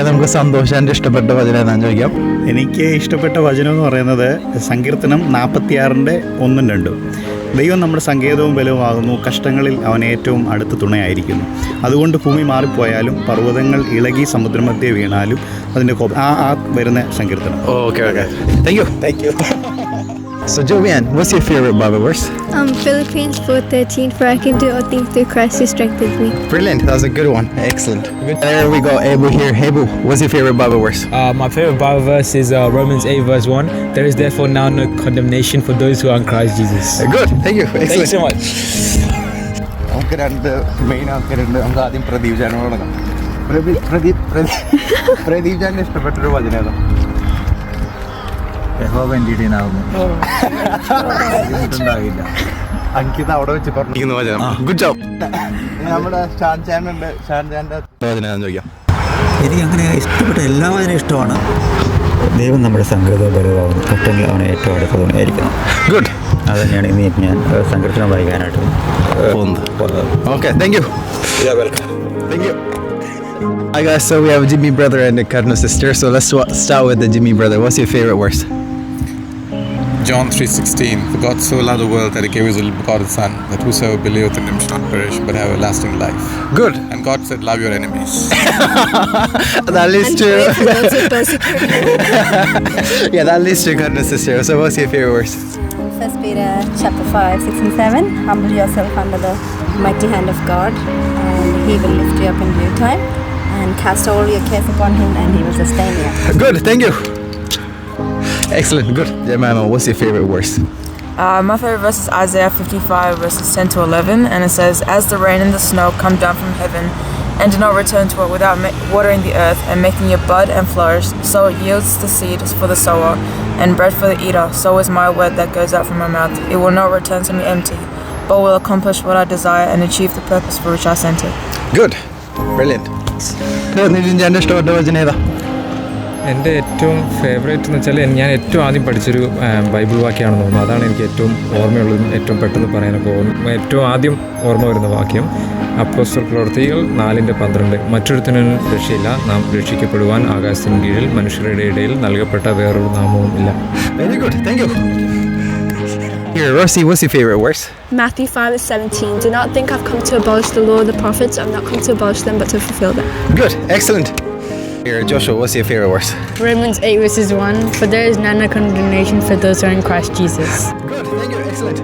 നമുക്ക് സന്തോഷം ഇഷ്ടപ്പെട്ട വചനം എന്താണെന്ന് ചോദിക്കാം. എനിക്ക് ഇഷ്ടപ്പെട്ട വചനം എന്ന് പറയുന്നത് സങ്കീർത്തനം 46:1-2. ദൈവം നമ്മുടെ സങ്കേതവും ബലവുമാകുന്നു, കഷ്ടങ്ങളിൽ അവൻ ഏറ്റവും അടുത്ത തുണയായിരിക്കുന്നു. അതുകൊണ്ട് ഭൂമി മാറിപ്പോയാലും പർവ്വതങ്ങൾ ഇളകി സമുദ്രമധ്യേ വീണാലും അതിൻ്റെ വരുന്ന സങ്കീർത്തനം. Okay. Thank you. So Jovian, what's your favorite Bible verse? Philippians 4:13, for I can do all things through Christ who strengthens me. Brilliant, that was a good one. Excellent. There we go, Abu here. Abu, what's your favorite Bible verse? My favorite Bible verse is Romans 8:1. There is therefore now no condemnation for those who are in Christ Jesus. Good, thank you. Excellent. Thank you so much. നമുക്ക് രണ്ട് main ആൾക്കാരുണ്ട്. നമുക്ക് ആദ്യം പ്രദീപ് ജാനോട് തുടങ്ങാം. പ്രദീപ് ജാനിന് ഇഷ്ടപ്പെട്ടൊരു വചനം ഏതാ? അങ്കിത അവിടെ വെച്ച് പറഞ്ഞിരിക്കുന്ന വചനം. Good job. നമ്മുടെ ഷാൻ ചാനുണ്ട്. ഷാൻ ചാൻ്റെ വചനം ചോദിക്കാം. എനിക്ക് അങ്ങനെ ഇഷ്ടപ്പെട്ട എല്ലാ വചനവും ഇഷ്ടമാണ്. ദൈവം നമ്മുടെ സങ്കേതവും ബലവുമാകുന്നു, കഷ്ടങ്ങൾ അവനെ ഏറ്റവും അടുത്ത തുണയായിരിക്കുന്നു. ഗുഡ്. അത് തന്നെയാണ് ഇന്ന് ഞാൻ സങ്കീർത്തനം വായിക്കാനായിട്ട് പോകുന്നത്. Okay, thank you. Thank you. Hi guys, so we have a Jimmy brother and a Karna sister. So let's start with the Jimmy brother. What's your favorite verse? John 3:16. For God so loved the world that he gave his only begotten Son, that whosoever believeth in him should not perish but have everlasting life. Good. And God said, love your enemies. That leads to yeah, that leads to Karna sister. So what's your favorite verse? 1 Peter chapter 5, 6 and 7. Humble yourself under the mighty hand of God, and he will lift you up in due time. And cast all your cares upon him, and he will sustain you. Good, thank you. Excellent, good. Jemima, what's your favorite verse? My favorite verse is Isaiah 55 verses 10-11, and it says, "As the rain and the snow come down from heaven, and do not return to it without watering the earth and making it bud and flourish, so it yields the seed for the sower and bread for the eater, so is my word that goes out from my mouth. It will not return to me empty, but will accomplish what I desire and achieve the purpose for which I sent it." Good, brilliant. നിരഞ്ജൻ്റെ ഇഷ്ടപ്പെട്ട വചനം ഏതാ? എൻ്റെ ഏറ്റവും favourite എന്ന് വെച്ചാൽ ഞാൻ ഏറ്റവും ആദ്യം പഠിച്ചൊരു ബൈബിൾ വാക്യമാണെന്ന് തോന്നുന്നു. അതാണ് എനിക്ക് ഏറ്റവും ഓർമ്മയുള്ളതും ഏറ്റവും പെട്ടെന്ന് പറയാനൊക്കെ ഏറ്റവും ആദ്യം ഓർമ്മ വരുന്ന വാക്യം അപ്പോസ്തല പ്രവൃത്തികൾ 4:12. മറ്റൊരുത്തനും രക്ഷയില്ല, നാം രക്ഷിക്കപ്പെടുവാൻ ആകാശത്തിന് കീഴിൽ മനുഷ്യരുടെ ഇടയിൽ നൽകപ്പെട്ട വേറൊരു നാമവും ഇല്ല. Very good, thank you. Here, Rosie, what's your favorite verse? Matthew 5:17, do not think I've come to abolish the law of the prophets. I've not come to abolish them, but to fulfill them. Good, excellent. Here, Joshua, what's your favorite verse? Romans 8:1, for there is none condemnation for those who are in Christ Jesus. Good, thank you, excellent.